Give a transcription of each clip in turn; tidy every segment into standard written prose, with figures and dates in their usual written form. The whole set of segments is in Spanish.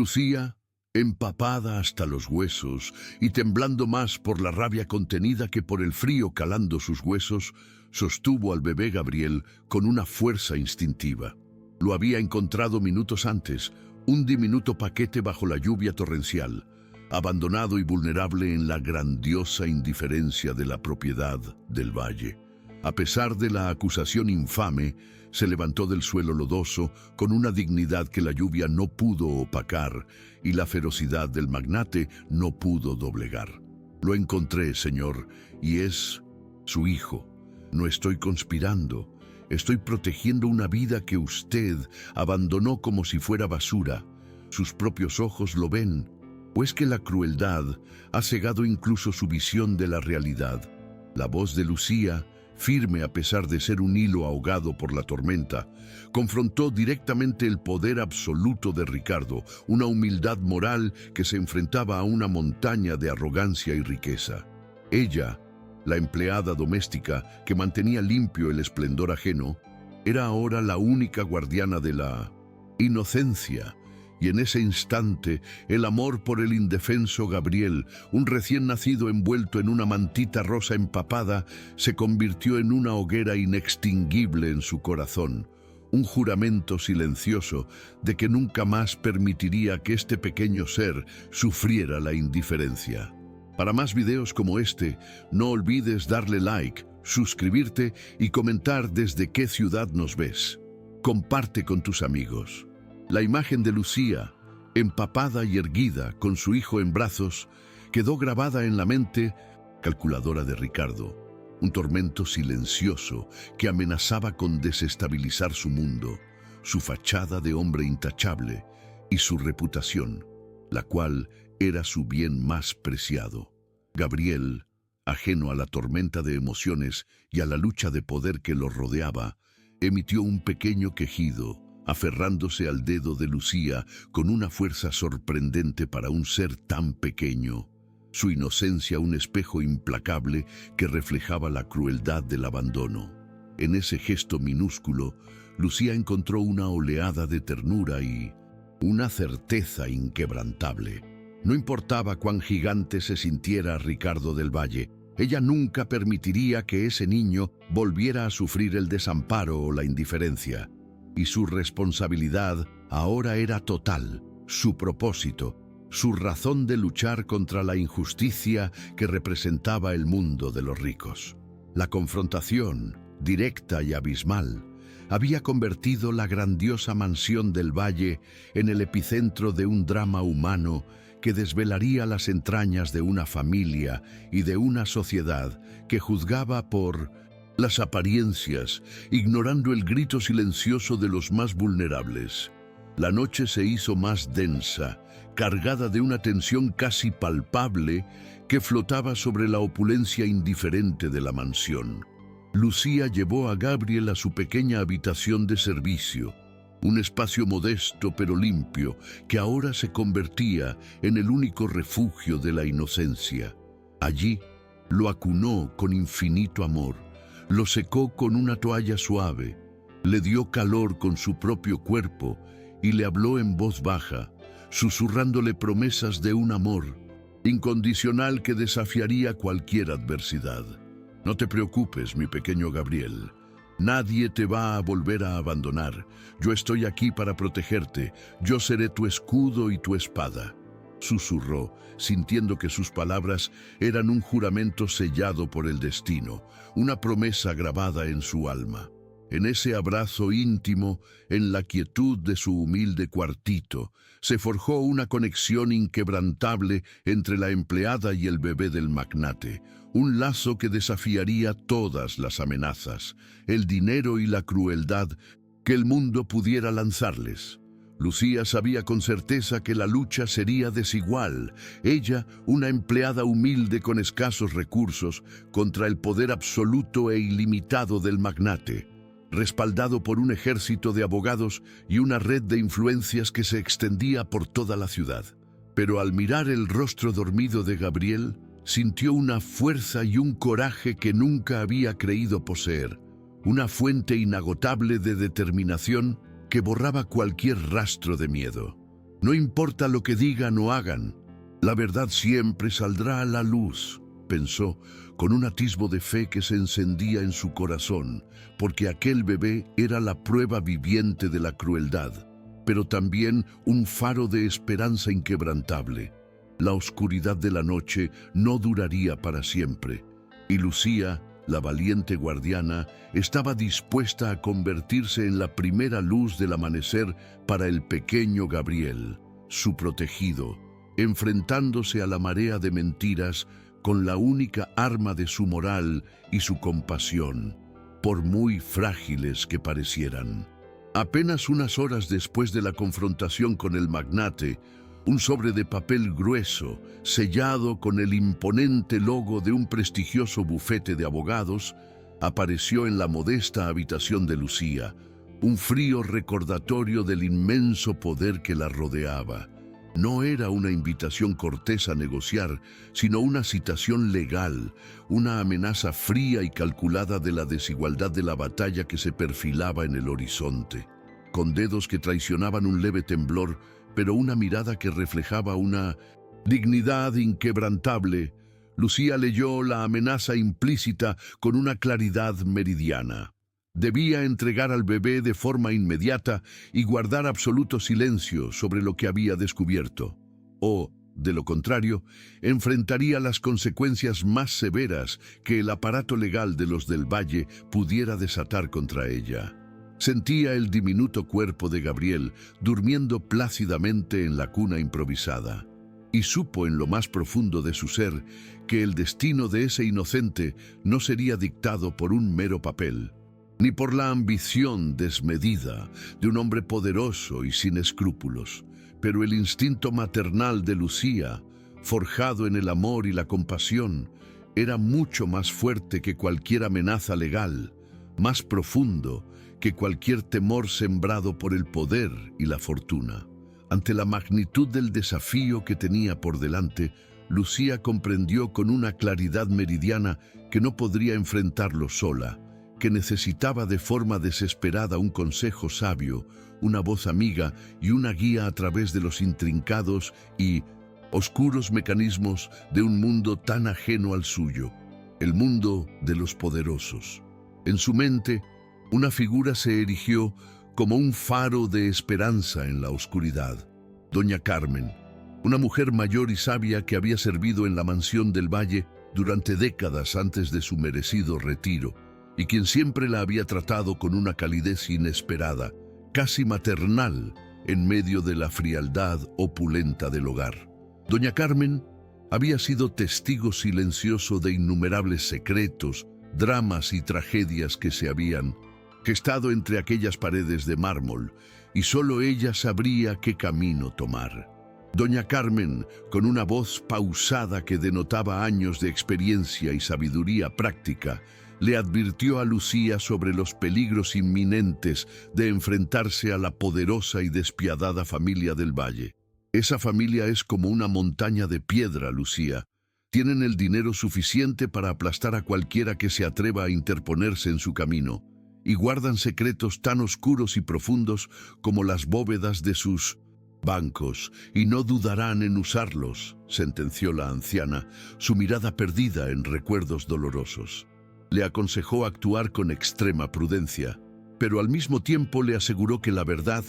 Lucía, empapada hasta los huesos y temblando más por la rabia contenida que por el frío calando sus huesos, sostuvo al bebé Gabriel con una fuerza instintiva. Lo había encontrado minutos antes, un diminuto paquete bajo la lluvia torrencial, abandonado y vulnerable en la grandiosa indiferencia de la propiedad del valle. A pesar de la acusación infame, se levantó del suelo lodoso con una dignidad que la lluvia no pudo opacar y la ferocidad del magnate no pudo doblegar. Lo encontré, señor, y es su hijo. No estoy conspirando, estoy protegiendo una vida que usted abandonó como si fuera basura. Sus propios ojos lo ven. ¿O es que la crueldad ha cegado incluso su visión de la realidad? La voz de Lucía, firme a pesar de ser un hilo ahogado por la tormenta, confrontó directamente el poder absoluto de Ricardo, una humildad moral que se enfrentaba a una montaña de arrogancia y riqueza. Ella, la empleada doméstica que mantenía limpio el esplendor ajeno, era ahora la única guardiana de la inocencia. Y en ese instante, el amor por el indefenso Gabriel, un recién nacido envuelto en una mantita rosa empapada, se convirtió en una hoguera inextinguible en su corazón, un juramento silencioso de que nunca más permitiría que este pequeño ser sufriera la indiferencia. Para más videos como este, no olvides darle like, suscribirte y comentar desde qué ciudad nos ves. Comparte con tus amigos. La imagen de Lucía, empapada y erguida, con su hijo en brazos, quedó grabada en la mente calculadora de Ricardo, un tormento silencioso que amenazaba con desestabilizar su mundo, su fachada de hombre intachable y su reputación, la cual era su bien más preciado. Gabriel, ajeno a la tormenta de emociones y a la lucha de poder que lo rodeaba, emitió un pequeño quejido, aferrándose al dedo de Lucía con una fuerza sorprendente para un ser tan pequeño, su inocencia un espejo implacable que reflejaba la crueldad del abandono. En ese gesto minúsculo, Lucía encontró una oleada de ternura y una certeza inquebrantable. No importaba cuán gigante se sintiera Ricardo del Valle, ella nunca permitiría que ese niño volviera a sufrir el desamparo o la indiferencia. Y su responsabilidad ahora era total, su propósito, su razón de luchar contra la injusticia que representaba el mundo de los ricos. La confrontación, directa y abismal, había convertido la grandiosa mansión del valle en el epicentro de un drama humano que desvelaría las entrañas de una familia y de una sociedad que juzgaba por las apariencias, ignorando el grito silencioso de los más vulnerables. La noche se hizo más densa, cargada de una tensión casi palpable que flotaba sobre la opulencia indiferente de la mansión. Lucía llevó a Gabriel a su pequeña habitación de servicio, un espacio modesto pero limpio que ahora se convertía en el único refugio de la inocencia. Allí lo acunó con infinito amor, lo secó con una toalla suave, le dio calor con su propio cuerpo y le habló en voz baja, susurrándole promesas de un amor incondicional que desafiaría cualquier adversidad. No te preocupes, mi pequeño Gabriel. Nadie te va a volver a abandonar. Yo estoy aquí para protegerte. Yo seré tu escudo y tu espada. Susurró, sintiendo que sus palabras eran un juramento sellado por el destino, una promesa grabada en su alma. En ese abrazo íntimo, en la quietud de su humilde cuartito, se forjó una conexión inquebrantable entre la empleada y el bebé del magnate, un lazo que desafiaría todas las amenazas, el dinero y la crueldad que el mundo pudiera lanzarles. Lucía sabía con certeza que la lucha sería desigual. Ella, una empleada humilde con escasos recursos, contra el poder absoluto e ilimitado del magnate, respaldado por un ejército de abogados y una red de influencias que se extendía por toda la ciudad. Pero al mirar el rostro dormido de Gabriel, sintió una fuerza y un coraje que nunca había creído poseer, una fuente inagotable de determinación que borraba cualquier rastro de miedo. No importa lo que digan o hagan, la verdad siempre saldrá a la luz, pensó, con un atisbo de fe que se encendía en su corazón, porque aquel bebé era la prueba viviente de la crueldad, pero también un faro de esperanza inquebrantable. La oscuridad de la noche no duraría para siempre, y Lucía, la valiente guardiana, estaba dispuesta a convertirse en la primera luz del amanecer para el pequeño Gabriel, su protegido, enfrentándose a la marea de mentiras con la única arma de su moral y su compasión, por muy frágiles que parecieran. Apenas unas horas después de la confrontación con el magnate, un sobre de papel grueso, sellado con el imponente logo de un prestigioso bufete de abogados, apareció en la modesta habitación de Lucía, un frío recordatorio del inmenso poder que la rodeaba. No era una invitación cortés a negociar, sino una citación legal, una amenaza fría y calculada de la desigualdad de la batalla que se perfilaba en el horizonte. Con dedos que traicionaban un leve temblor, pero una mirada que reflejaba una dignidad inquebrantable, Lucía leyó la amenaza implícita con una claridad meridiana. Debía entregar al bebé de forma inmediata y guardar absoluto silencio sobre lo que había descubierto. O, de lo contrario, enfrentaría las consecuencias más severas que el aparato legal de los del Valle pudiera desatar contra ella. Sentía el diminuto cuerpo de Gabriel durmiendo plácidamente en la cuna improvisada, y supo en lo más profundo de su ser que el destino de ese inocente no sería dictado por un mero papel, ni por la ambición desmedida de un hombre poderoso y sin escrúpulos, pero el instinto maternal de Lucía, forjado en el amor y la compasión, era mucho más fuerte que cualquier amenaza legal, más profundo que cualquier temor sembrado por el poder y la fortuna. Ante la magnitud del desafío que tenía por delante, Lucía comprendió con una claridad meridiana que no podría enfrentarlo sola, que necesitaba de forma desesperada un consejo sabio, una voz amiga y una guía a través de los intrincados y oscuros mecanismos de un mundo tan ajeno al suyo, el mundo de los poderosos. En su mente, una figura se erigió como un faro de esperanza en la oscuridad. Doña Carmen, una mujer mayor y sabia que había servido en la mansión del Valle durante décadas antes de su merecido retiro, y quien siempre la había tratado con una calidez inesperada, casi maternal, en medio de la frialdad opulenta del hogar. Doña Carmen había sido testigo silencioso de innumerables secretos, dramas y tragedias que se habían gestado entre aquellas paredes de mármol, y solo ella sabría qué camino tomar. Doña Carmen, con una voz pausada que denotaba años de experiencia y sabiduría práctica, le advirtió a Lucía sobre los peligros inminentes de enfrentarse a la poderosa y despiadada familia del Valle. Esa familia es como una montaña de piedra, Lucía. Tienen el dinero suficiente para aplastar a cualquiera que se atreva a interponerse en su camino, y guardan secretos tan oscuros y profundos como las bóvedas de sus bancos, y no dudarán en usarlos, sentenció la anciana, su mirada perdida en recuerdos dolorosos. Le aconsejó actuar con extrema prudencia, pero al mismo tiempo le aseguró que la verdad,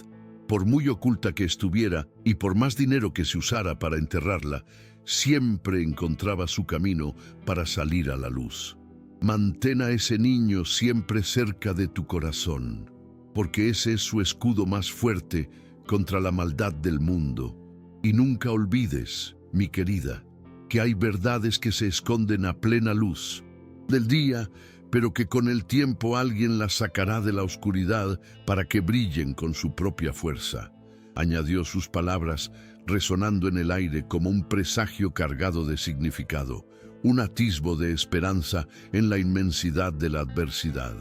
por muy oculta que estuviera y por más dinero que se usara para enterrarla, siempre encontraba su camino para salir a la luz. Mantén a ese niño siempre cerca de tu corazón, porque ese es su escudo más fuerte contra la maldad del mundo. Y nunca olvides, mi querida, que hay verdades que se esconden a plena luz del día, pero que con el tiempo alguien las sacará de la oscuridad para que brillen con su propia fuerza. Añadió sus palabras, resonando en el aire como un presagio cargado de significado, un atisbo de esperanza en la inmensidad de la adversidad.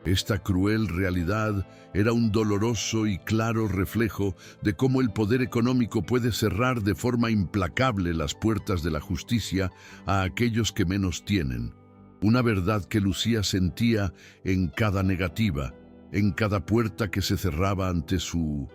Esta cruel realidad era un doloroso y claro reflejo de cómo el poder económico puede cerrar de forma implacable las puertas de la justicia a aquellos que menos tienen. Una verdad que Lucía sentía en cada negativa, en cada puerta que se cerraba ante su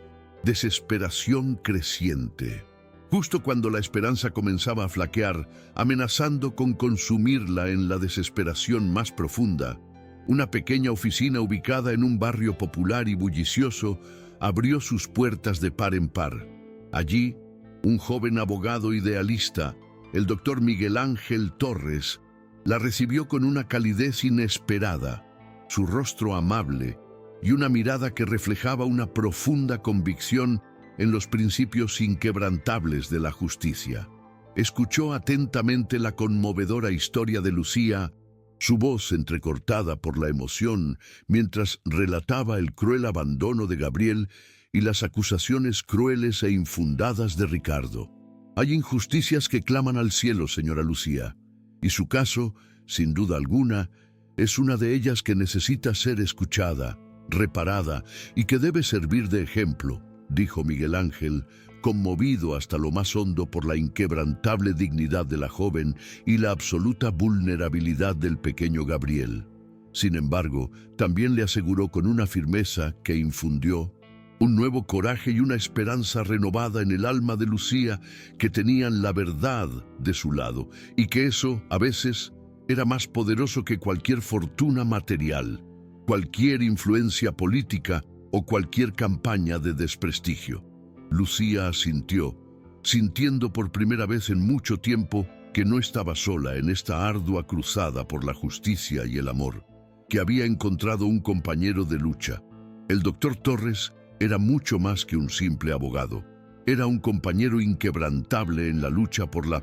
desesperación creciente. Justo cuando la esperanza comenzaba a flaquear, amenazando con consumirla en la desesperación más profunda, una pequeña oficina ubicada en un barrio popular y bullicioso abrió sus puertas de par en par. Allí, un joven abogado idealista, el doctor Miguel Ángel Torres, la recibió con una calidez inesperada, su rostro amable y una mirada que reflejaba una profunda convicción en los principios inquebrantables de la justicia. Escuchó atentamente la conmovedora historia de Lucía, su voz entrecortada por la emoción mientras relataba el cruel abandono de Gabriel y las acusaciones crueles e infundadas de Ricardo. Hay injusticias que claman al cielo, señora Lucía, y su caso, sin duda alguna, es una de ellas que necesita ser escuchada, reparada y que debe servir de ejemplo, dijo Miguel Ángel, conmovido hasta lo más hondo por la inquebrantable dignidad de la joven y la absoluta vulnerabilidad del pequeño Gabriel. Sin embargo, también le aseguró con una firmeza que infundió un nuevo coraje y una esperanza renovada en el alma de Lucía, que tenían la verdad de su lado y que eso, a veces, era más poderoso que cualquier fortuna material, cualquier influencia política o cualquier campaña de desprestigio. Lucía asintió, sintiendo por primera vez en mucho tiempo que no estaba sola en esta ardua cruzada por la justicia y el amor, que había encontrado un compañero de lucha. El doctor Torres era mucho más que un simple abogado. Era un compañero inquebrantable en la lucha por la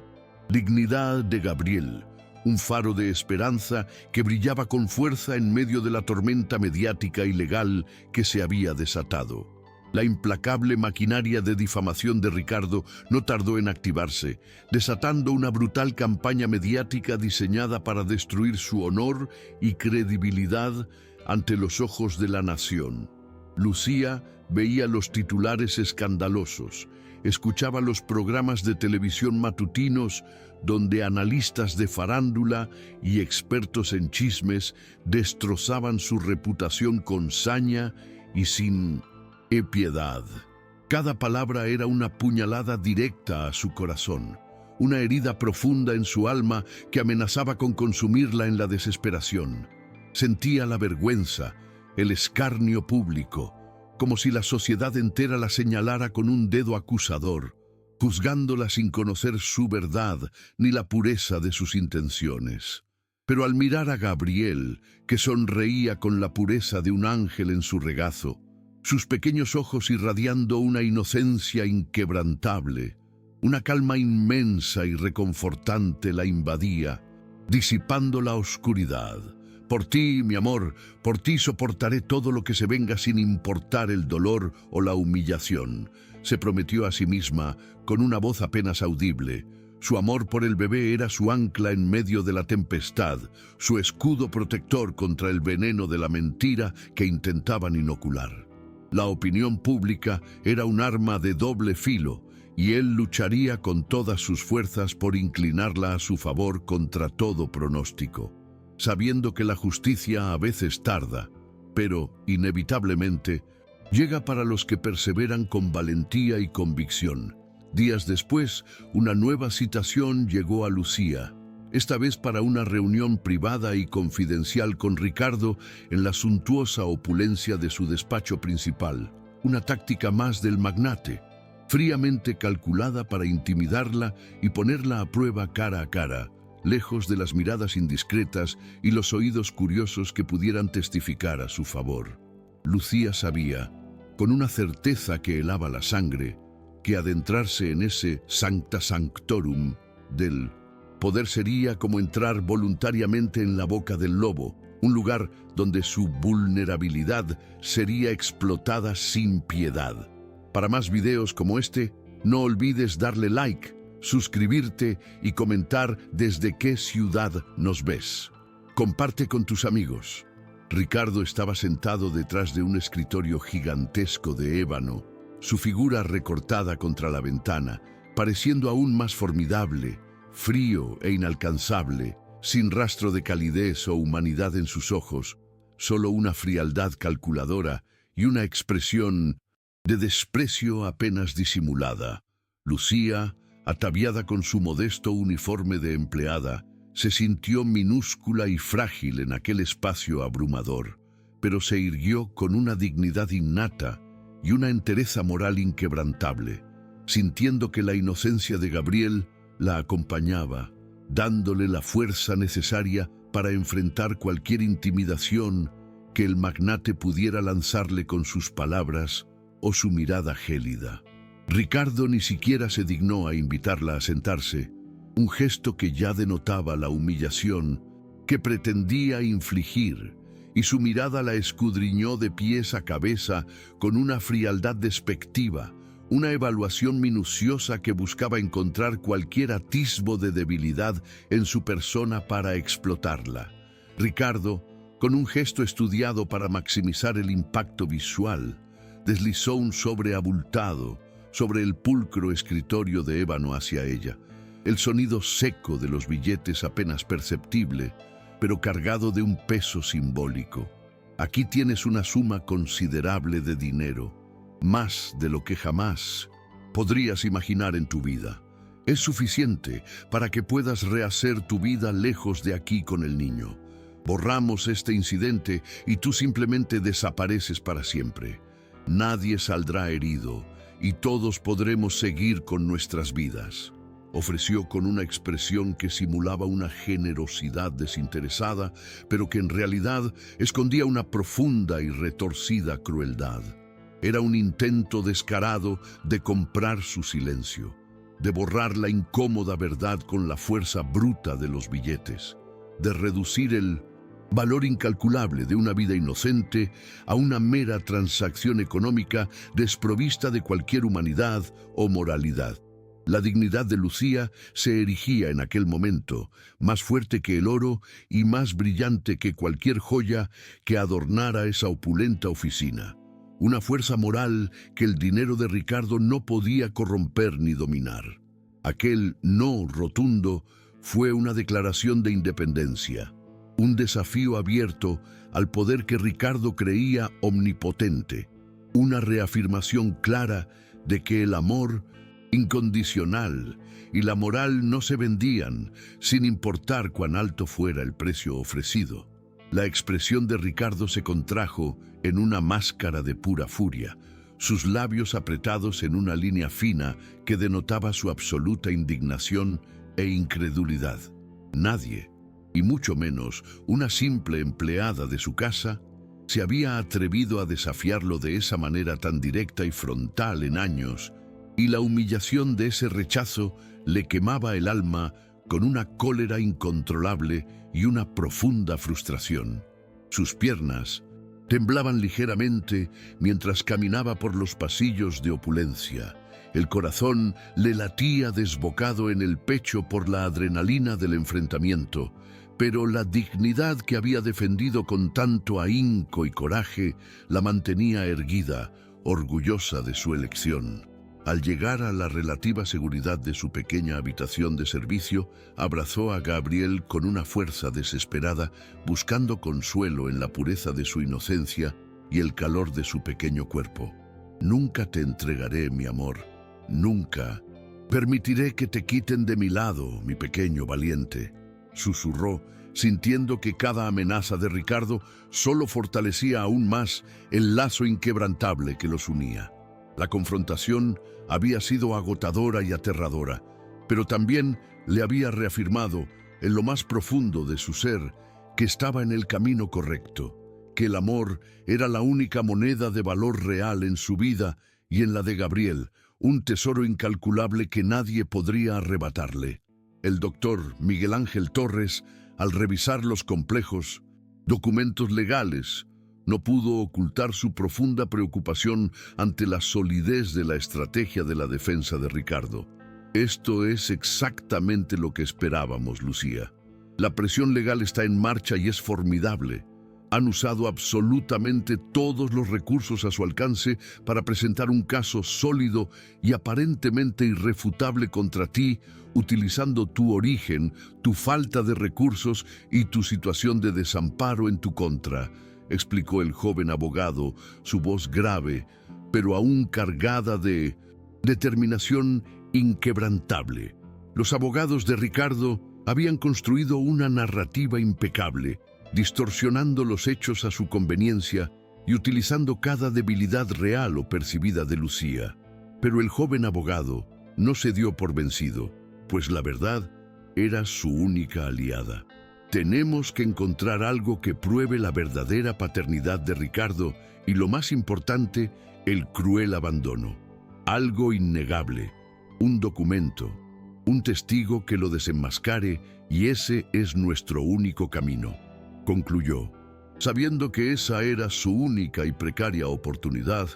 dignidad de Gabriel, un faro de esperanza que brillaba con fuerza en medio de la tormenta mediática y legal que se había desatado. La implacable maquinaria de difamación de Ricardo no tardó en activarse, desatando una brutal campaña mediática diseñada para destruir su honor y credibilidad ante los ojos de la nación. Lucía veía los titulares escandalosos, escuchaba los programas de televisión matutinos donde analistas de farándula y expertos en chismes destrozaban su reputación con saña y sin piedad. Cada palabra era una puñalada directa a su corazón, una herida profunda en su alma que amenazaba con consumirla en la desesperación. Sentía la vergüenza, el escarnio público, como si la sociedad entera la señalara con un dedo acusador, juzgándola sin conocer su verdad ni la pureza de sus intenciones. Pero al mirar a Gabriel, que sonreía con la pureza de un ángel en su regazo, sus pequeños ojos irradiando una inocencia inquebrantable, una calma inmensa y reconfortante la invadía, disipando la oscuridad. Por ti, mi amor, por ti soportaré todo lo que se venga sin importar el dolor o la humillación, se prometió a sí misma con una voz apenas audible. Su amor por el bebé era su ancla en medio de la tempestad, su escudo protector contra el veneno de la mentira que intentaban inocular. La opinión pública era un arma de doble filo, y él lucharía con todas sus fuerzas por inclinarla a su favor contra todo pronóstico, sabiendo que la justicia a veces tarda, pero, inevitablemente, llega para los que perseveran con valentía y convicción. Días después, una nueva citación llegó a Lucía, esta vez para una reunión privada y confidencial con Ricardo en la suntuosa opulencia de su despacho principal, una táctica más del magnate, fríamente calculada para intimidarla y ponerla a prueba cara a cara, lejos de las miradas indiscretas y los oídos curiosos que pudieran testificar a su favor. Lucía sabía, con una certeza que helaba la sangre, que adentrarse en ese sancta sanctorum del poder sería como entrar voluntariamente en la boca del lobo, un lugar donde su vulnerabilidad sería explotada sin piedad. Para más videos como este, no olvides darle like, suscribirte y comentar desde qué ciudad nos ves. Comparte con tus amigos. Ricardo estaba sentado detrás de un escritorio gigantesco de ébano, su figura recortada contra la ventana, pareciendo aún más formidable, frío e inalcanzable, sin rastro de calidez o humanidad en sus ojos, solo una frialdad calculadora y una expresión de desprecio apenas disimulada. Lucía, ataviada con su modesto uniforme de empleada, se sintió minúscula y frágil en aquel espacio abrumador, pero se irguió con una dignidad innata y una entereza moral inquebrantable, sintiendo que la inocencia de Gabriel la acompañaba, dándole la fuerza necesaria para enfrentar cualquier intimidación que el magnate pudiera lanzarle con sus palabras o su mirada gélida. Ricardo ni siquiera se dignó a invitarla a sentarse, un gesto que ya denotaba la humillación que pretendía infligir, y su mirada la escudriñó de pies a cabeza con una frialdad despectiva, una evaluación minuciosa que buscaba encontrar cualquier atisbo de debilidad en su persona para explotarla. Ricardo, con un gesto estudiado para maximizar el impacto visual, deslizó un sobre abultado sobre el pulcro escritorio de ébano hacia ella. El sonido seco de los billetes apenas perceptible, pero cargado de un peso simbólico. Aquí tienes una suma considerable de dinero, más de lo que jamás podrías imaginar en tu vida. Es suficiente para que puedas rehacer tu vida lejos de aquí con el niño. Borramos este incidente y tú simplemente desapareces para siempre. Nadie saldrá herido y todos podremos seguir con nuestras vidas. Ofreció con una expresión que simulaba una generosidad desinteresada, pero que en realidad escondía una profunda y retorcida crueldad. Era un intento descarado de comprar su silencio, de borrar la incómoda verdad con la fuerza bruta de los billetes, de reducir el valor incalculable de una vida inocente a una mera transacción económica desprovista de cualquier humanidad o moralidad. La dignidad de Lucía se erigía en aquel momento, más fuerte que el oro y más brillante que cualquier joya que adornara esa opulenta oficina. Una fuerza moral que el dinero de Ricardo no podía corromper ni dominar. Aquel no rotundo fue una declaración de independencia, un desafío abierto al poder que Ricardo creía omnipotente, una reafirmación clara de que el amor incondicional y la moral no se vendían, sin importar cuán alto fuera el precio ofrecido. La expresión de Ricardo se contrajo en una máscara de pura furia, sus labios apretados en una línea fina que denotaba su absoluta indignación e incredulidad. Nadie, y mucho menos una simple empleada de su casa, se había atrevido a desafiarlo de esa manera tan directa y frontal en años, y la humillación de ese rechazo le quemaba el alma con una cólera incontrolable y una profunda frustración. Sus piernas temblaban ligeramente mientras caminaba por los pasillos de opulencia. El corazón le latía desbocado en el pecho por la adrenalina del enfrentamiento, pero la dignidad que había defendido con tanto ahínco y coraje la mantenía erguida, orgullosa de su elección. Al llegar a la relativa seguridad de su pequeña habitación de servicio, abrazó a Gabriel con una fuerza desesperada, buscando consuelo en la pureza de su inocencia y el calor de su pequeño cuerpo. «Nunca te entregaré, mi amor, nunca. Permitiré que te quiten de mi lado, mi pequeño valiente», susurró, sintiendo que cada amenaza de Ricardo solo fortalecía aún más el lazo inquebrantable que los unía. La confrontación había sido agotadora y aterradora, pero también le había reafirmado en lo más profundo de su ser que estaba en el camino correcto, que el amor era la única moneda de valor real en su vida y en la de Gabriel, un tesoro incalculable que nadie podría arrebatarle. El doctor Miguel Ángel Torres, al revisar los complejos documentos legales, no pudo ocultar su profunda preocupación ante la solidez de la estrategia de la defensa de Ricardo. «Esto es exactamente lo que esperábamos, Lucía. La presión legal está en marcha y es formidable. Han usado absolutamente todos los recursos a su alcance para presentar un caso sólido y aparentemente irrefutable contra ti, utilizando tu origen, tu falta de recursos y tu situación de desamparo en tu contra», explicó el joven abogado, su voz grave, pero aún cargada de determinación inquebrantable. Los abogados de Ricardo habían construido una narrativa impecable, distorsionando los hechos a su conveniencia y utilizando cada debilidad real o percibida de Lucía. Pero el joven abogado no se dio por vencido, pues la verdad era su única aliada. Tenemos que encontrar algo que pruebe la verdadera paternidad de Ricardo y, lo más importante, el cruel abandono. Algo innegable, un documento, un testigo que lo desenmascare, y ese es nuestro único camino, concluyó, sabiendo que esa era su única y precaria oportunidad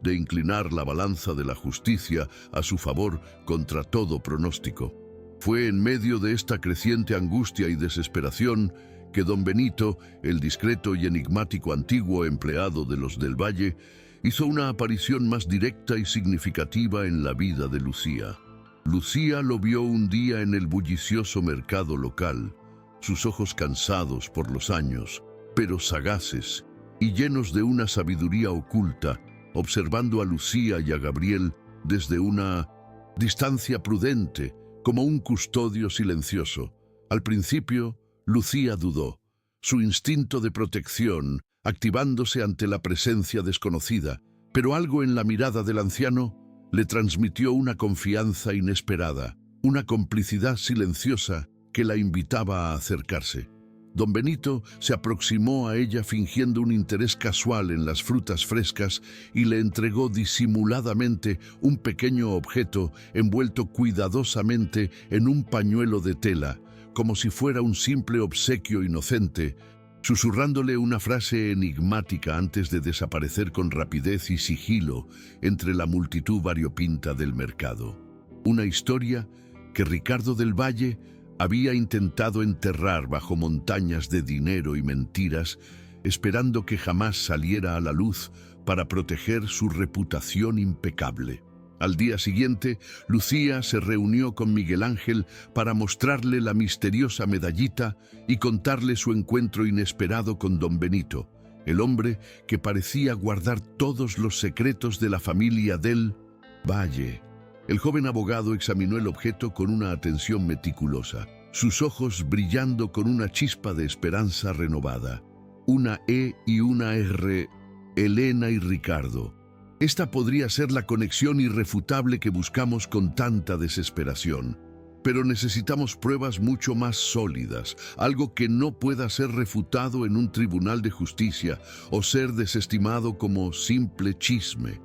de inclinar la balanza de la justicia a su favor contra todo pronóstico. Fue en medio de esta creciente angustia y desesperación que don Benito, el discreto y enigmático antiguo empleado de los del Valle, hizo una aparición más directa y significativa en la vida de Lucía. Lucía lo vio un día en el bullicioso mercado local, sus ojos cansados por los años, pero sagaces y llenos de una sabiduría oculta, observando a Lucía y a Gabriel desde una distancia prudente, como un custodio silencioso. Al principio, Lucía dudó, su instinto de protección activándose ante la presencia desconocida, pero algo en la mirada del anciano le transmitió una confianza inesperada, una complicidad silenciosa que la invitaba a acercarse. Don Benito se aproximó a ella fingiendo un interés casual en las frutas frescas y le entregó disimuladamente un pequeño objeto envuelto cuidadosamente en un pañuelo de tela, como si fuera un simple obsequio inocente, susurrándole una frase enigmática antes de desaparecer con rapidez y sigilo entre la multitud variopinta del mercado. Una historia que Ricardo del Valle había intentado enterrar bajo montañas de dinero y mentiras, esperando que jamás saliera a la luz para proteger su reputación impecable. Al día siguiente, Lucía se reunió con Miguel Ángel para mostrarle la misteriosa medallita y contarle su encuentro inesperado con don Benito, el hombre que parecía guardar todos los secretos de la familia del Valle. El joven abogado examinó el objeto con una atención meticulosa, sus ojos brillando con una chispa de esperanza renovada. Una E y una R, Elena y Ricardo. Esta podría ser la conexión irrefutable que buscamos con tanta desesperación. Pero necesitamos pruebas mucho más sólidas, algo que no pueda ser refutado en un tribunal de justicia o ser desestimado como simple chisme,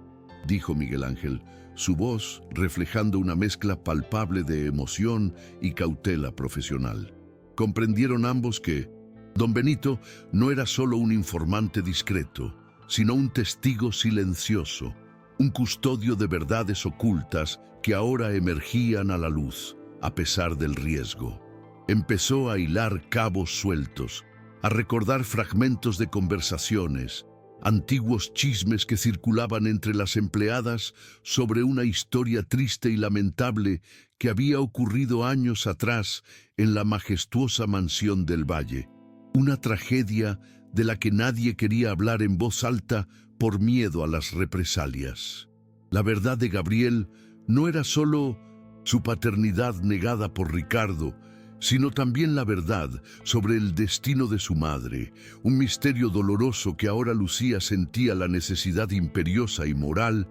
dijo Miguel Ángel, su voz reflejando una mezcla palpable de emoción y cautela profesional. Comprendieron ambos que don Benito no era solo un informante discreto, sino un testigo silencioso, un custodio de verdades ocultas que ahora emergían a la luz, a pesar del riesgo. Empezó a hilar cabos sueltos, a recordar fragmentos de conversaciones, antiguos chismes que circulaban entre las empleadas sobre una historia triste y lamentable que había ocurrido años atrás en la majestuosa mansión del Valle. Una tragedia de la que nadie quería hablar en voz alta por miedo a las represalias. La verdad de Gabriel no era solo su paternidad negada por Ricardo, sino también la verdad sobre el destino de su madre, un misterio doloroso que ahora Lucía sentía la necesidad imperiosa y moral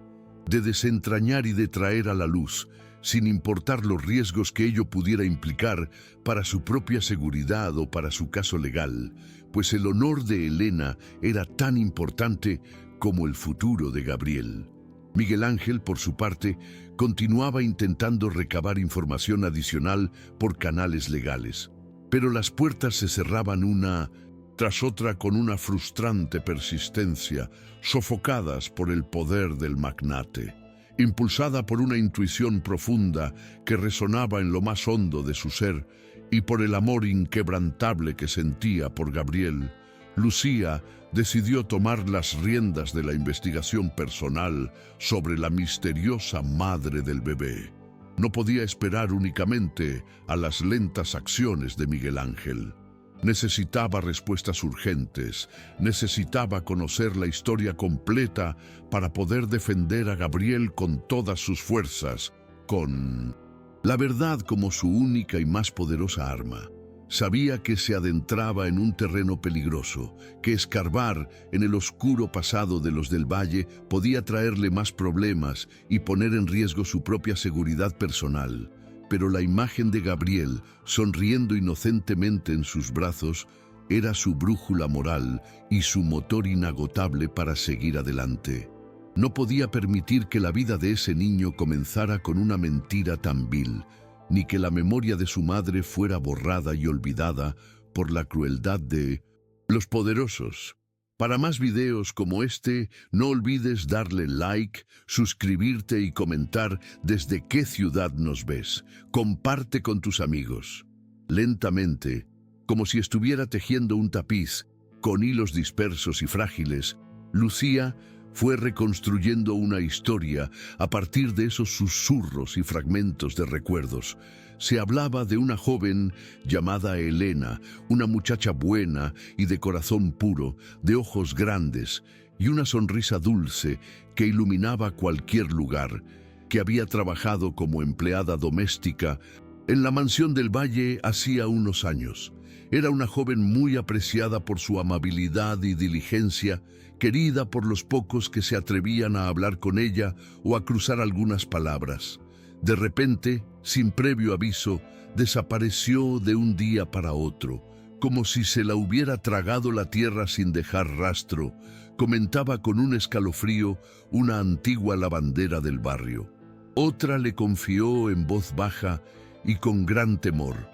de desentrañar y de traer a la luz, sin importar los riesgos que ello pudiera implicar para su propia seguridad o para su caso legal, pues el honor de Elena era tan importante como el futuro de Gabriel. Miguel Ángel, por su parte, continuaba intentando recabar información adicional por canales legales, pero las puertas se cerraban una tras otra con una frustrante persistencia, sofocadas por el poder del magnate. Impulsada por una intuición profunda que resonaba en lo más hondo de su ser y por el amor inquebrantable que sentía por Gabriel, Lucía decidió tomar las riendas de la investigación personal sobre la misteriosa madre del bebé. No podía esperar únicamente a las lentas acciones de Miguel Ángel. Necesitaba respuestas urgentes, necesitaba conocer la historia completa para poder defender a Gabriel con todas sus fuerzas, con la verdad como su única y más poderosa arma. Sabía que se adentraba en un terreno peligroso, que escarbar en el oscuro pasado de los del Valle podía traerle más problemas y poner en riesgo su propia seguridad personal. Pero la imagen de Gabriel, sonriendo inocentemente en sus brazos, era su brújula moral y su motor inagotable para seguir adelante. No podía permitir que la vida de ese niño comenzara con una mentira tan vil, ni que la memoria de su madre fuera borrada y olvidada por la crueldad de los poderosos. Para más videos como este, no olvides darle like, suscribirte y comentar desde qué ciudad nos ves. Comparte con tus amigos. Lentamente, como si estuviera tejiendo un tapiz, con hilos dispersos y frágiles, Lucía fue reconstruyendo una historia a partir de esos susurros y fragmentos de recuerdos. Se hablaba de una joven llamada Elena, una muchacha buena y de corazón puro, de ojos grandes y una sonrisa dulce que iluminaba cualquier lugar, que había trabajado como empleada doméstica en la mansión del Valle hacía unos años. Era una joven muy apreciada por su amabilidad y diligencia, querida por los pocos que se atrevían a hablar con ella o a cruzar algunas palabras. De repente, sin previo aviso, desapareció de un día para otro, como si se la hubiera tragado la tierra sin dejar rastro, comentaba con un escalofrío una antigua lavandera del barrio. Otra le confió en voz baja y con gran temor: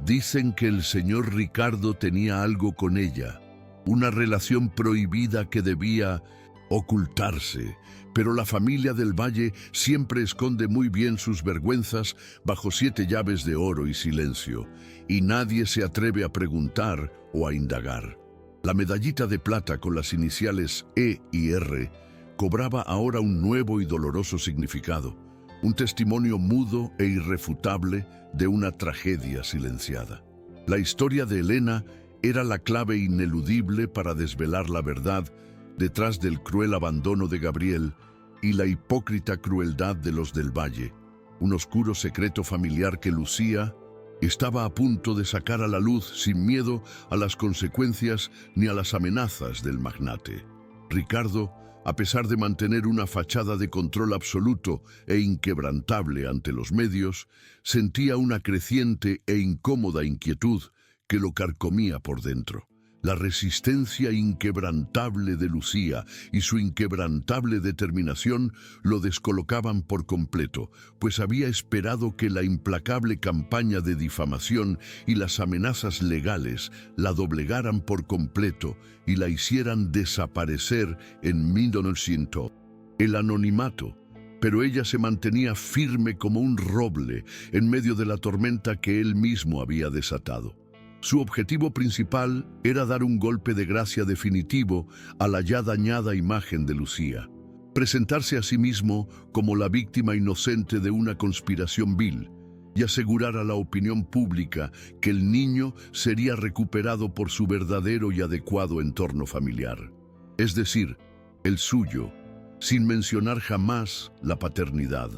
dicen que el señor Ricardo tenía algo con ella, una relación prohibida que debía ocultarse, pero la familia del Valle siempre esconde muy bien sus vergüenzas bajo 7 llaves de oro y silencio, y nadie se atreve a preguntar o a indagar. La medallita de plata con las iniciales E y R cobraba ahora un nuevo y doloroso significado, un testimonio mudo e irrefutable de una tragedia silenciada. La historia de Elena era la clave ineludible para desvelar la verdad detrás del cruel abandono de Gabriel y la hipócrita crueldad de los del Valle, un oscuro secreto familiar que Lucía estaba a punto de sacar a la luz sin miedo a las consecuencias ni a las amenazas del magnate. Ricardo, a pesar de mantener una fachada de control absoluto e inquebrantable ante los medios, sentía una creciente e incómoda inquietud que lo carcomía por dentro. La resistencia inquebrantable de Lucía y su inquebrantable determinación lo descolocaban por completo, pues había esperado que la implacable campaña de difamación y las amenazas legales la doblegaran por completo y la hicieran desaparecer en 1900. El anonimato, pero ella se mantenía firme como un roble en medio de la tormenta que él mismo había desatado. Su objetivo principal era dar un golpe de gracia definitivo a la ya dañada imagen de Lucía, presentarse a sí mismo como la víctima inocente de una conspiración vil y asegurar a la opinión pública que el niño sería recuperado por su verdadero y adecuado entorno familiar, es decir, el suyo, sin mencionar jamás la paternidad,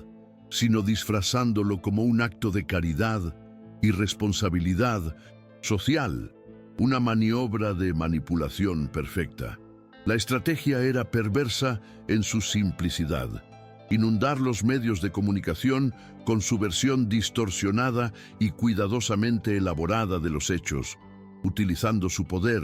sino disfrazándolo como un acto de caridad y responsabilidad social, una maniobra de manipulación perfecta. La estrategia era perversa en su simplicidad: inundar los medios de comunicación con su versión distorsionada y cuidadosamente elaborada de los hechos, utilizando su poder,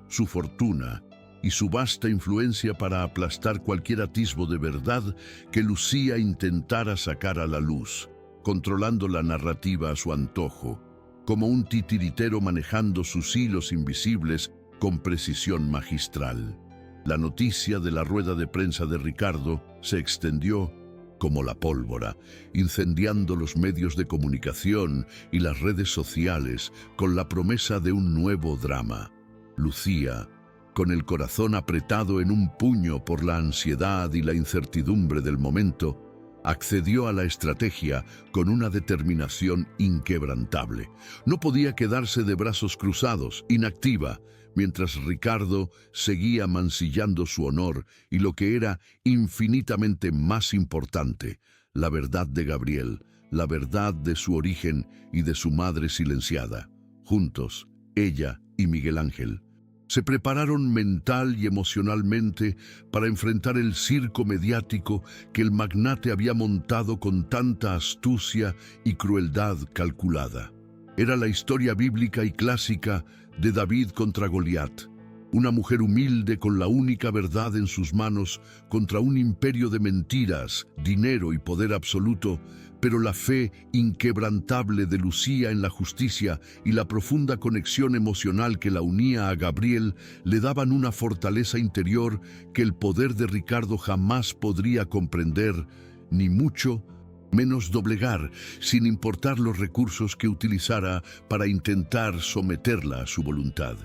su fortuna y su vasta influencia para aplastar cualquier atisbo de verdad que Lucía intentara sacar a la luz, controlando la narrativa a su antojo, como un titiritero manejando sus hilos invisibles con precisión magistral. La noticia de la rueda de prensa de Ricardo se extendió como la pólvora, incendiando los medios de comunicación y las redes sociales con la promesa de un nuevo drama. Lucía, con el corazón apretado en un puño por la ansiedad y la incertidumbre del momento, accedió a la estrategia con una determinación inquebrantable. No podía quedarse de brazos cruzados, inactiva, mientras Ricardo seguía mancillando su honor y lo que era infinitamente más importante, la verdad de Gabriel, la verdad de su origen y de su madre silenciada. Juntos, ella y Miguel Ángel se prepararon mental y emocionalmente para enfrentar el circo mediático que el magnate había montado con tanta astucia y crueldad calculada. Era la historia bíblica y clásica de David contra Goliat, una mujer humilde con la única verdad en sus manos contra un imperio de mentiras, dinero y poder absoluto, pero la fe inquebrantable de Lucía en la justicia y la profunda conexión emocional que la unía a Gabriel le daban una fortaleza interior que el poder de Ricardo jamás podría comprender, ni mucho menos doblegar, sin importar los recursos que utilizara para intentar someterla a su voluntad.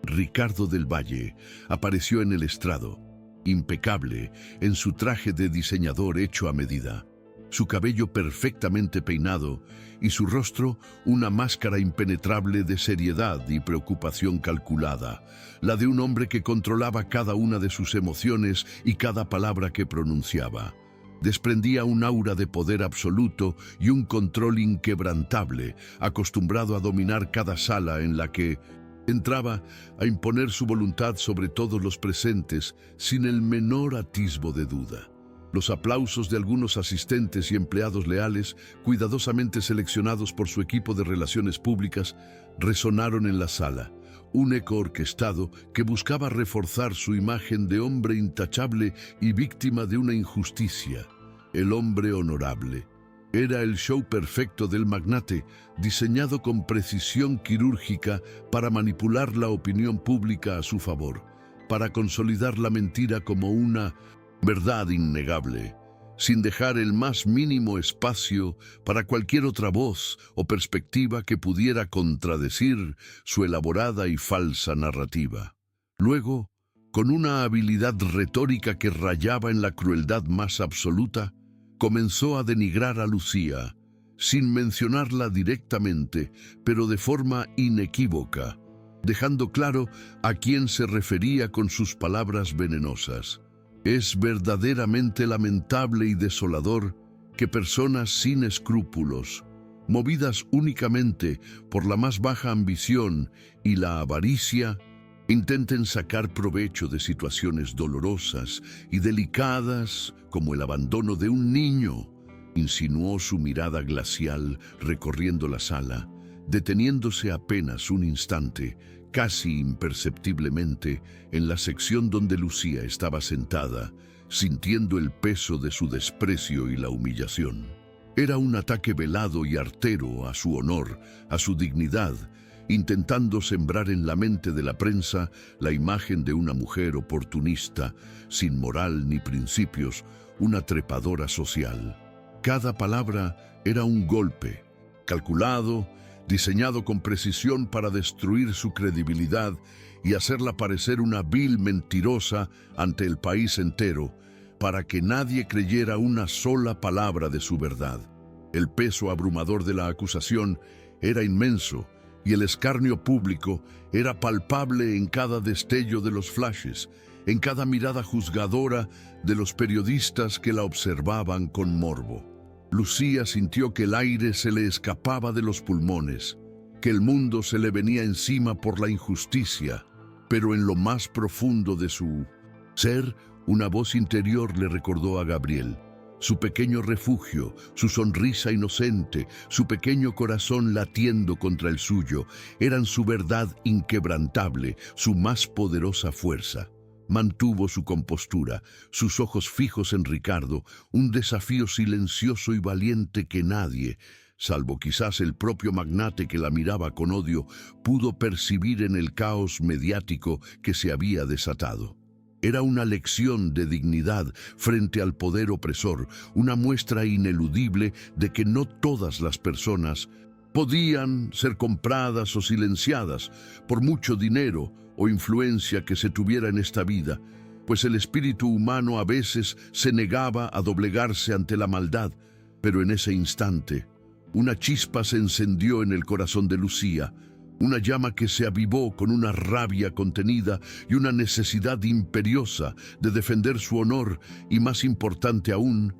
Ricardo del Valle apareció en el estrado, impecable, en su traje de diseñador hecho a medida. Su cabello perfectamente peinado y su rostro una máscara impenetrable de seriedad y preocupación calculada, la de un hombre que controlaba cada una de sus emociones y cada palabra que pronunciaba. Desprendía un aura de poder absoluto y un control inquebrantable, acostumbrado a dominar cada sala en la que entraba, a imponer su voluntad sobre todos los presentes sin el menor atisbo de duda. Los aplausos de algunos asistentes y empleados leales, cuidadosamente seleccionados por su equipo de relaciones públicas, resonaron en la sala. Un eco orquestado que buscaba reforzar su imagen de hombre intachable y víctima de una injusticia. El hombre honorable. Era el show perfecto del magnate, diseñado con precisión quirúrgica para manipular la opinión pública a su favor, para consolidar la mentira como una verdad innegable, sin dejar el más mínimo espacio para cualquier otra voz o perspectiva que pudiera contradecir su elaborada y falsa narrativa. Luego, con una habilidad retórica que rayaba en la crueldad más absoluta, comenzó a denigrar a Lucía, sin mencionarla directamente, pero de forma inequívoca, dejando claro a quién se refería con sus palabras venenosas. Es verdaderamente lamentable y desolador que personas sin escrúpulos, movidas únicamente por la más baja ambición y la avaricia, intenten sacar provecho de situaciones dolorosas y delicadas como el abandono de un niño, insinuó su mirada glacial recorriendo la sala, deteniéndose apenas un instante, casi imperceptiblemente, en la sección donde Lucía estaba sentada, sintiendo el peso de su desprecio y la humillación. Era un ataque velado y artero a su honor, a su dignidad, intentando sembrar en la mente de la prensa la imagen de una mujer oportunista, sin moral ni principios, una trepadora social. Cada palabra era un golpe, calculado, diseñado con precisión para destruir su credibilidad y hacerla parecer una vil mentirosa ante el país entero, para que nadie creyera una sola palabra de su verdad. El peso abrumador de la acusación era inmenso y el escarnio público era palpable en cada destello de los flashes, en cada mirada juzgadora de los periodistas que la observaban con morbo. Lucía sintió que el aire se le escapaba de los pulmones, que el mundo se le venía encima por la injusticia, pero en lo más profundo de su ser, una voz interior le recordó a Gabriel. Su pequeño refugio, su sonrisa inocente, su pequeño corazón latiendo contra el suyo, eran su verdad inquebrantable, su más poderosa fuerza. Mantuvo su compostura, sus ojos fijos en Ricardo, un desafío silencioso y valiente que nadie, salvo quizás el propio magnate que la miraba con odio, pudo percibir en el caos mediático que se había desatado. Era una lección de dignidad frente al poder opresor, una muestra ineludible de que no todas las personas podían ser compradas o silenciadas por mucho dinero o influencia que se tuviera en esta vida, pues el espíritu humano a veces se negaba a doblegarse ante la maldad, pero en ese instante, una chispa se encendió en el corazón de Lucía, una llama que se avivó con una rabia contenida y una necesidad imperiosa de defender su honor y, más importante aún,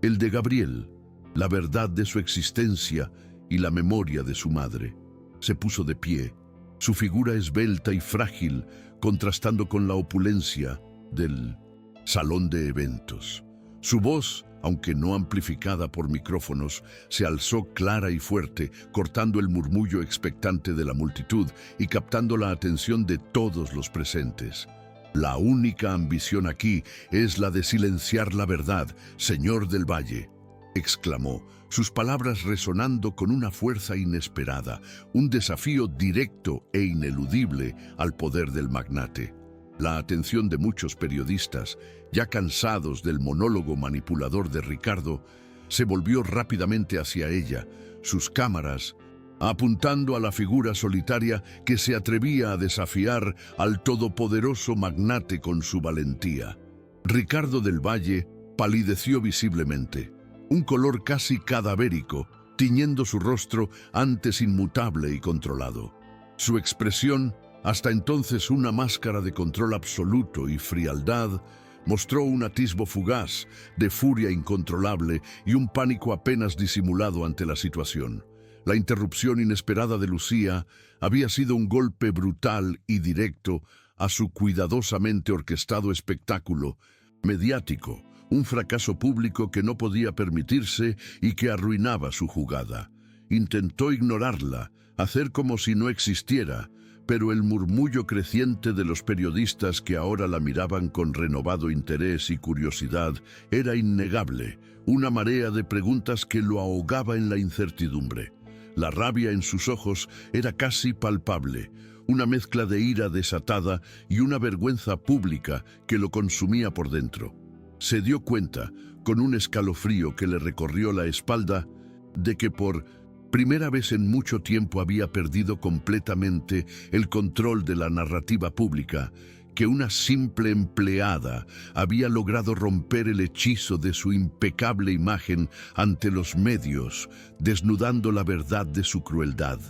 el de Gabriel, la verdad de su existencia y la memoria de su madre. Se puso de pie, su figura esbelta y frágil, contrastando con la opulencia del salón de eventos. Su voz, aunque no amplificada por micrófonos, se alzó clara y fuerte, cortando el murmullo expectante de la multitud y captando la atención de todos los presentes. La única ambición aquí es la de silenciar la verdad, señor del Valle, exclamó, sus palabras resonando con una fuerza inesperada, un desafío directo e ineludible al poder del magnate. La atención de muchos periodistas, ya cansados del monólogo manipulador de Ricardo, se volvió rápidamente hacia ella, sus cámaras apuntando a la figura solitaria que se atrevía a desafiar al todopoderoso magnate con su valentía. Ricardo del Valle palideció visiblemente, un color casi cadavérico, tiñendo su rostro antes inmutable y controlado. Su expresión, hasta entonces una máscara de control absoluto y frialdad, mostró un atisbo fugaz de furia incontrolable y un pánico apenas disimulado ante la situación. La interrupción inesperada de Lucía había sido un golpe brutal y directo a su cuidadosamente orquestado espectáculo mediático, un fracaso público que no podía permitirse y que arruinaba su jugada. Intentó ignorarla, hacer como si no existiera, pero el murmullo creciente de los periodistas que ahora la miraban con renovado interés y curiosidad era innegable, una marea de preguntas que lo ahogaba en la incertidumbre. La rabia en sus ojos era casi palpable, una mezcla de ira desatada y una vergüenza pública que lo consumía por dentro. Se dio cuenta, con un escalofrío que le recorrió la espalda, de que por primera vez en mucho tiempo había perdido completamente el control de la narrativa pública, que una simple empleada había logrado romper el hechizo de su impecable imagen ante los medios, desnudando la verdad de su crueldad.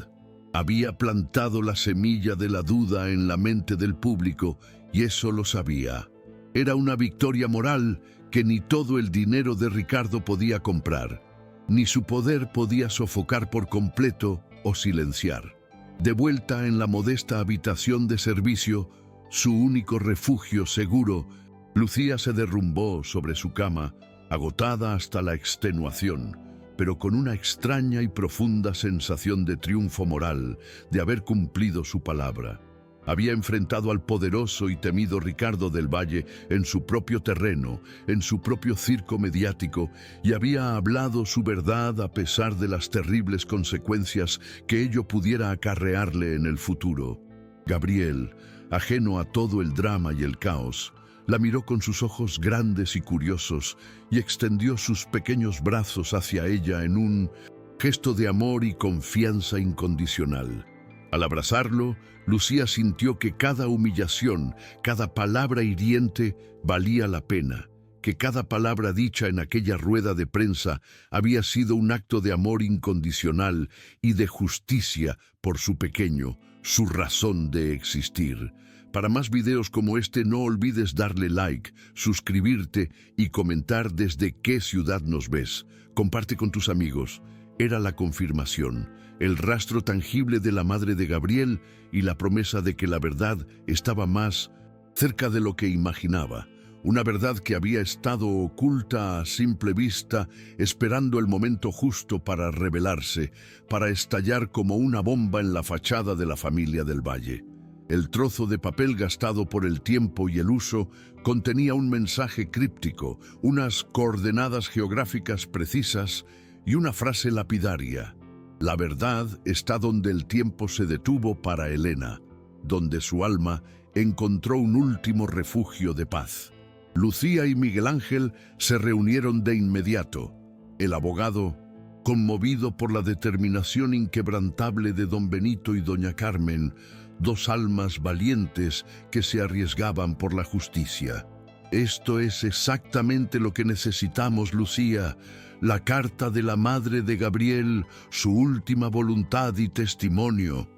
Había plantado la semilla de la duda en la mente del público y eso lo sabía. Era una victoria moral que ni todo el dinero de Ricardo podía comprar, ni su poder podía sofocar por completo o silenciar. De vuelta en la modesta habitación de servicio, su único refugio seguro, Lucía se derrumbó sobre su cama, agotada hasta la extenuación, pero con una extraña y profunda sensación de triunfo moral, de haber cumplido su palabra. Había enfrentado al poderoso y temido Ricardo del Valle en su propio terreno, en su propio circo mediático, y había hablado su verdad a pesar de las terribles consecuencias que ello pudiera acarrearle en el futuro. Gabriel, ajeno a todo el drama y el caos, la miró con sus ojos grandes y curiosos y extendió sus pequeños brazos hacia ella en un gesto de amor y confianza incondicional. Al abrazarlo, Lucía sintió que cada humillación, cada palabra hiriente valía la pena, que cada palabra dicha en aquella rueda de prensa había sido un acto de amor incondicional y de justicia por su pequeño, su razón de existir. Para más videos como este, no olvides darle like, suscribirte y comentar desde qué ciudad nos ves. Comparte con tus amigos. Era la confirmación, el rastro tangible de la madre de Gabriel y la promesa de que la verdad estaba más cerca de lo que imaginaba. Una verdad que había estado oculta a simple vista, esperando el momento justo para revelarse, para estallar como una bomba en la fachada de la familia del Valle. El trozo de papel gastado por el tiempo y el uso contenía un mensaje críptico, unas coordenadas geográficas precisas y una frase lapidaria. La verdad está donde el tiempo se detuvo para Elena, donde su alma encontró un último refugio de paz. Lucía y Miguel Ángel se reunieron de inmediato. El abogado, conmovido por la determinación inquebrantable de don Benito y doña Carmen, dos almas valientes que se arriesgaban por la justicia. Esto es exactamente lo que necesitamos, Lucía. La carta de la madre de Gabriel, su última voluntad y testimonio,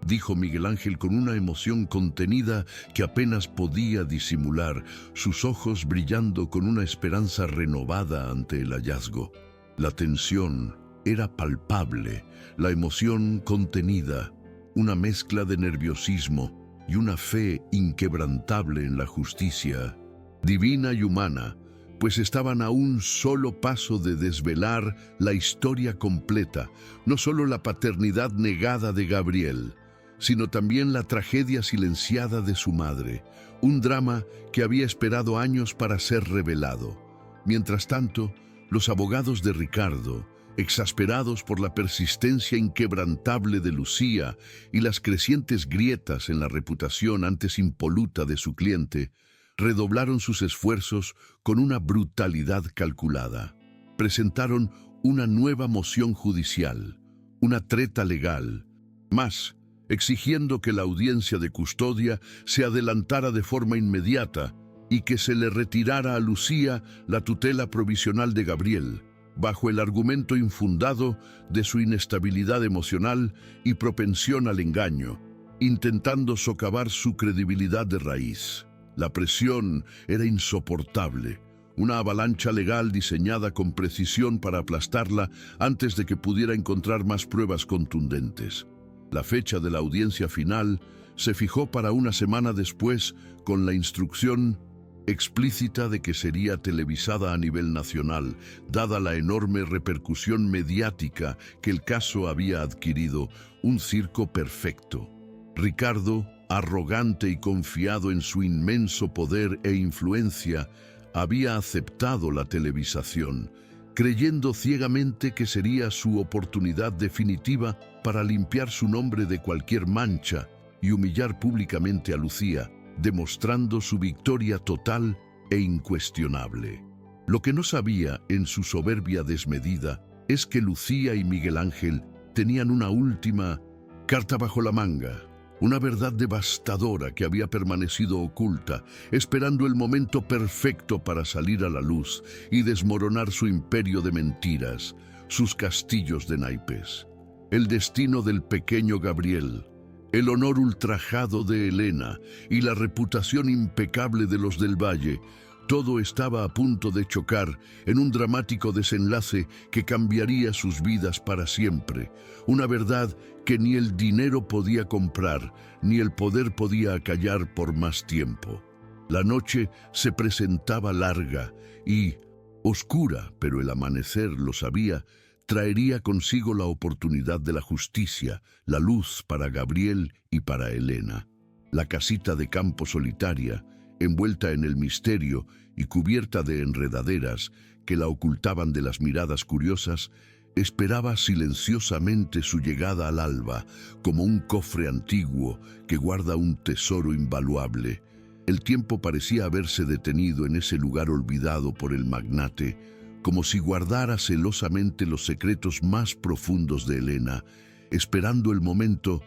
dijo Miguel Ángel con una emoción contenida que apenas podía disimular, sus ojos brillando con una esperanza renovada ante el hallazgo. La tensión era palpable, la emoción contenida, una mezcla de nerviosismo y una fe inquebrantable en la justicia, divina y humana, pues estaban a un solo paso de desvelar la historia completa, no solo la paternidad negada de Gabriel, sino también la tragedia silenciada de su madre, un drama que había esperado años para ser revelado. Mientras tanto, los abogados de Ricardo, exasperados por la persistencia inquebrantable de Lucía y las crecientes grietas en la reputación antes impoluta de su cliente, redoblaron sus esfuerzos con una brutalidad calculada. Presentaron una nueva moción judicial, una treta legal, más, exigiendo que la audiencia de custodia se adelantara de forma inmediata y que se le retirara a Lucía la tutela provisional de Gabriel, bajo el argumento infundado de su inestabilidad emocional y propensión al engaño, intentando socavar su credibilidad de raíz. La presión era insoportable, una avalancha legal diseñada con precisión para aplastarla antes de que pudiera encontrar más pruebas contundentes. La fecha de la audiencia final se fijó para una semana después, con la instrucción explícita de que sería televisada a nivel nacional, dada la enorme repercusión mediática que el caso había adquirido, un circo perfecto. Ricardo, arrogante y confiado en su inmenso poder e influencia, había aceptado la televisación, creyendo ciegamente que sería su oportunidad definitiva para limpiar su nombre de cualquier mancha y humillar públicamente a Lucía, demostrando su victoria total e incuestionable. Lo que no sabía en su soberbia desmedida es que Lucía y Miguel Ángel tenían una última carta bajo la manga, una verdad devastadora que había permanecido oculta, esperando el momento perfecto para salir a la luz y desmoronar su imperio de mentiras, sus castillos de naipes. El destino del pequeño Gabriel, el honor ultrajado de Elena y la reputación impecable de los del Valle, todo estaba a punto de chocar en un dramático desenlace que cambiaría sus vidas para siempre. Una verdad que ni el dinero podía comprar, ni el poder podía acallar por más tiempo. La noche se presentaba larga y oscura, pero el amanecer, lo sabía, traería consigo la oportunidad de la justicia, la luz para Gabriel y para Elena. La casita de campo solitaria, envuelta en el misterio y cubierta de enredaderas que la ocultaban de las miradas curiosas, esperaba silenciosamente su llegada al alba, como un cofre antiguo que guarda un tesoro invaluable. El tiempo parecía haberse detenido en ese lugar olvidado por el magnate, como si guardara celosamente los secretos más profundos de Elena, esperando el momento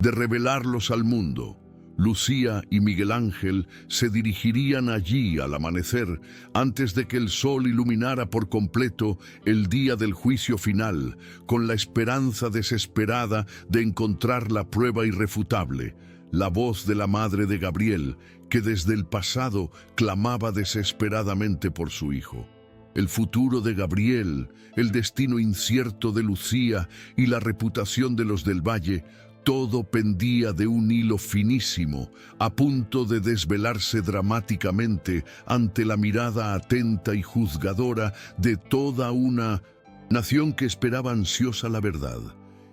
de revelarlos al mundo. Lucía y Miguel Ángel se dirigirían allí al amanecer, antes de que el sol iluminara por completo el día del juicio final, con la esperanza desesperada de encontrar la prueba irrefutable, la voz de la madre de Gabriel, que desde el pasado clamaba desesperadamente por su hijo. El futuro de Gabriel, el destino incierto de Lucía y la reputación de los del Valle, todo pendía de un hilo finísimo, a punto de desvelarse dramáticamente ante la mirada atenta y juzgadora de toda una nación que esperaba ansiosa la verdad.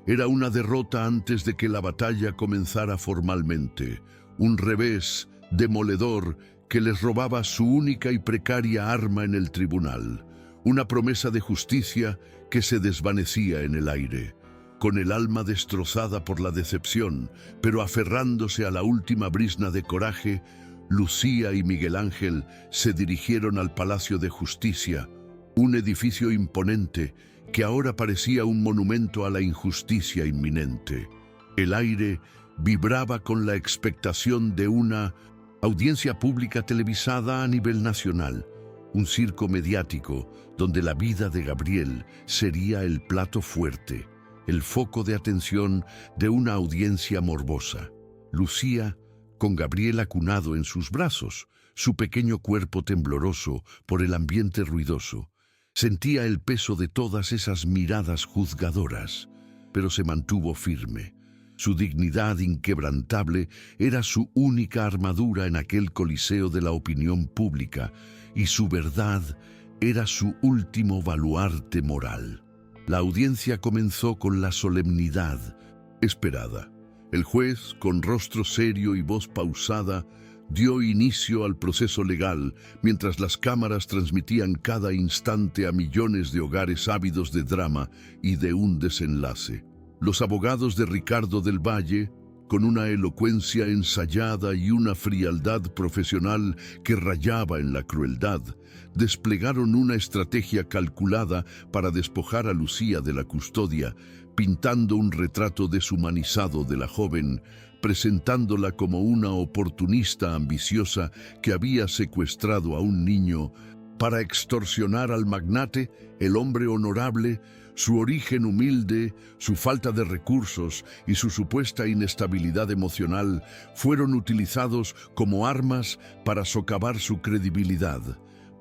Era una derrota antes de que la batalla comenzara formalmente, un revés demoledor que les robaba su única y precaria arma en el tribunal, una promesa de justicia que se desvanecía en el aire. Con el alma destrozada por la decepción, pero aferrándose a la última brizna de coraje, Lucía y Miguel Ángel se dirigieron al Palacio de Justicia, un edificio imponente que ahora parecía un monumento a la injusticia inminente. El aire vibraba con la expectación de una Audiencia pública televisada a nivel nacional, un circo mediático donde la vida de Gabriel sería el plato fuerte, el foco de atención de una audiencia morbosa. Lucía, con Gabriel acunado en sus brazos, su pequeño cuerpo tembloroso por el ambiente ruidoso, sentía el peso de todas esas miradas juzgadoras, pero se mantuvo firme. Su dignidad inquebrantable era su única armadura en aquel coliseo de la opinión pública, y su verdad era su último baluarte moral. La audiencia comenzó con la solemnidad esperada. El juez, con rostro serio y voz pausada, dio inicio al proceso legal, mientras las cámaras transmitían cada instante a millones de hogares ávidos de drama y de un desenlace. Los abogados de Ricardo del Valle, con una elocuencia ensayada y una frialdad profesional que rayaba en la crueldad, desplegaron una estrategia calculada para despojar a Lucía de la custodia, pintando un retrato deshumanizado de la joven, presentándola como una oportunista ambiciosa que había secuestrado a un niño para extorsionar al magnate, el hombre honorable, su origen humilde, su falta de recursos y su supuesta inestabilidad emocional fueron utilizados como armas para socavar su credibilidad,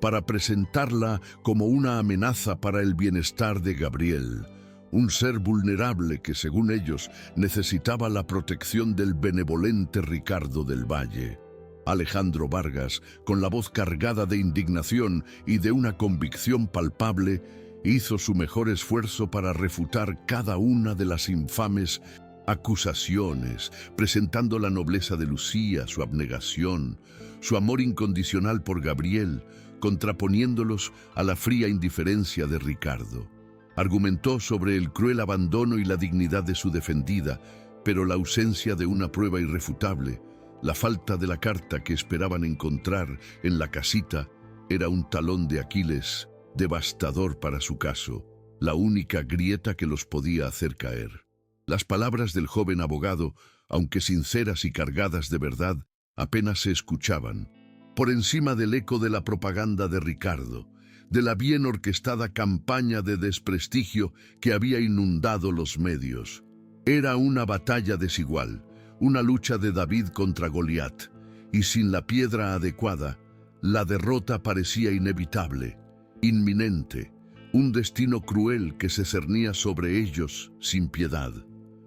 para presentarla como una amenaza para el bienestar de Gabriel, un ser vulnerable que, según ellos, necesitaba la protección del benevolente Ricardo del Valle. Alejandro Vargas, con la voz cargada de indignación y de una convicción palpable, hizo su mejor esfuerzo para refutar cada una de las infames acusaciones, presentando la nobleza de Lucía, su abnegación, su amor incondicional por Gabriel, contraponiéndolos a la fría indiferencia de Ricardo. Argumentó sobre el cruel abandono y la dignidad de su defendida, pero la ausencia de una prueba irrefutable, la falta de la carta que esperaban encontrar en la casita, era un talón de Aquiles devastador para su caso, la única grieta que los podía hacer caer. Las palabras del joven abogado, aunque sinceras y cargadas de verdad, apenas se escuchaban, por encima del eco de la propaganda de Ricardo, de la bien orquestada campaña de desprestigio que había inundado los medios. Era una batalla desigual, una lucha de David contra Goliat, y sin la piedra adecuada, la derrota parecía inevitable, inminente, un destino cruel que se cernía sobre ellos sin piedad.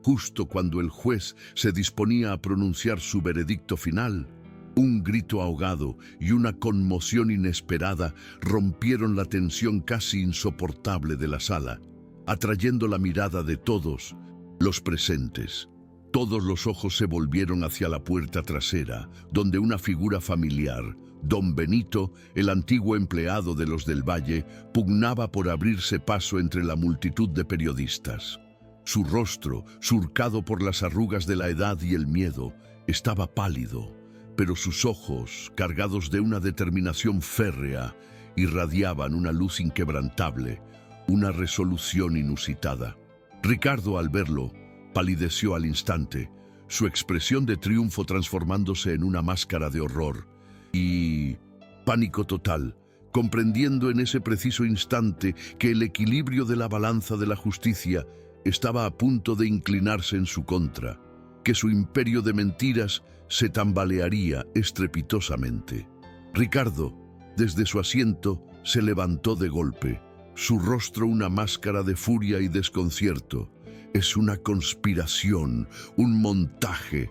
Justo cuando el juez se disponía a pronunciar su veredicto final, un grito ahogado y una conmoción inesperada rompieron la tensión casi insoportable de la sala, atrayendo la mirada de todos los presentes. Todos los ojos se volvieron hacia la puerta trasera, donde una figura familiar, Don Benito, el antiguo empleado de los del Valle, pugnaba por abrirse paso entre la multitud de periodistas. Su rostro, surcado por las arrugas de la edad y el miedo, estaba pálido, pero sus ojos, cargados de una determinación férrea, irradiaban una luz inquebrantable, una resolución inusitada. Ricardo, al verlo, palideció al instante, su expresión de triunfo transformándose en una máscara de horror y pánico total, comprendiendo en ese preciso instante que el equilibrio de la balanza de la justicia estaba a punto de inclinarse en su contra, que su imperio de mentiras se tambalearía estrepitosamente. Ricardo, desde su asiento, se levantó de golpe, su rostro una máscara de furia y desconcierto. Es una conspiración, un montaje.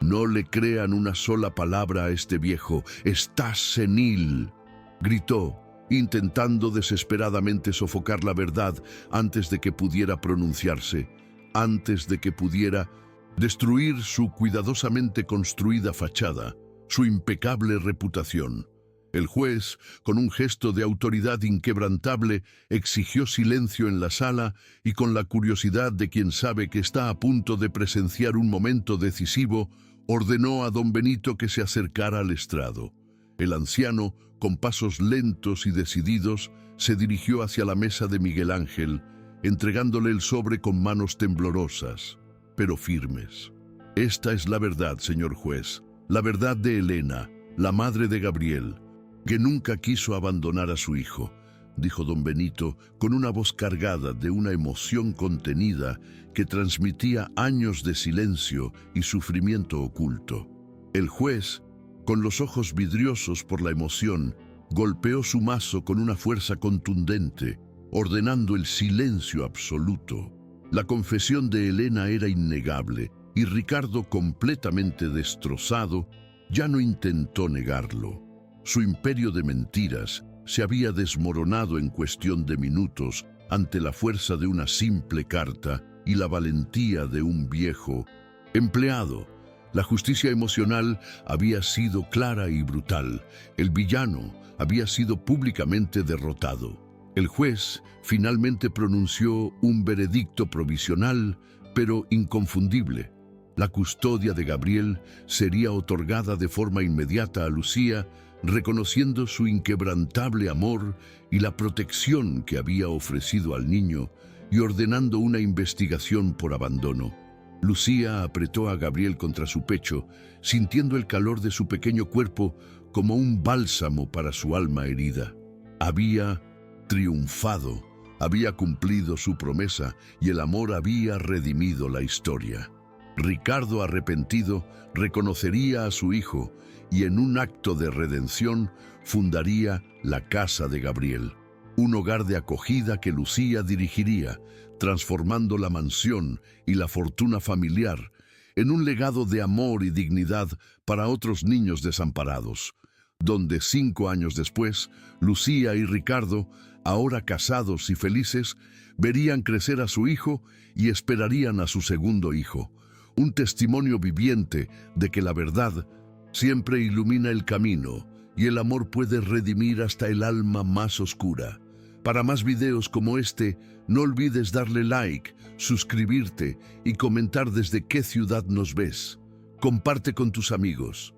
No le crean una sola palabra a este viejo, está senil, gritó, intentando desesperadamente sofocar la verdad antes de que pudiera pronunciarse, antes de que pudiera destruir su cuidadosamente construida fachada, su impecable reputación. El juez, con un gesto de autoridad inquebrantable, exigió silencio en la sala y con la curiosidad de quien sabe que está a punto de presenciar un momento decisivo, ordenó a don Benito que se acercara al estrado. El anciano, con pasos lentos y decididos, se dirigió hacia la mesa de Miguel Ángel, entregándole el sobre con manos temblorosas, pero firmes. Esta es la verdad, señor juez, la verdad de Elena, La madre de Gabriel, que nunca quiso abandonar a su hijo, dijo don Benito con una voz cargada de una emoción contenida que transmitía años de silencio y sufrimiento oculto. El juez, con los ojos vidriosos por la emoción, golpeó su mazo con una fuerza contundente, ordenando el silencio absoluto. La confesión de Elena era innegable y Ricardo, completamente destrozado, ya no intentó negarlo. Su imperio de mentiras se había desmoronado en cuestión de minutos ante la fuerza de una simple carta y la valentía de un viejo empleado. La justicia emocional había sido clara y brutal. El villano había sido públicamente derrotado. El juez finalmente pronunció un veredicto provisional, pero inconfundible. La custodia de Gabriel sería otorgada de forma inmediata a Lucía, reconociendo su inquebrantable amor y la protección que había ofrecido al niño y ordenando una investigación por abandono. Lucía apretó a Gabriel contra su pecho, sintiendo el calor de su pequeño cuerpo como un bálsamo para su alma herida. Había triunfado, había cumplido su promesa y el amor había redimido la historia. Ricardo, arrepentido, reconocería a su hijo y en un acto de redención fundaría la Casa de Gabriel, un hogar de acogida que Lucía dirigiría, transformando la mansión y la fortuna familiar en un legado de amor y dignidad para otros niños desamparados, donde 5 años después, Lucía y Ricardo, ahora casados y felices, verían crecer a su hijo y esperarían a su segundo hijo, un testimonio viviente de que la verdad siempre ilumina el camino y el amor puede redimir hasta el alma más oscura. Para más videos como este, no olvides darle like, suscribirte y comentar desde qué ciudad nos ves. Comparte con tus amigos.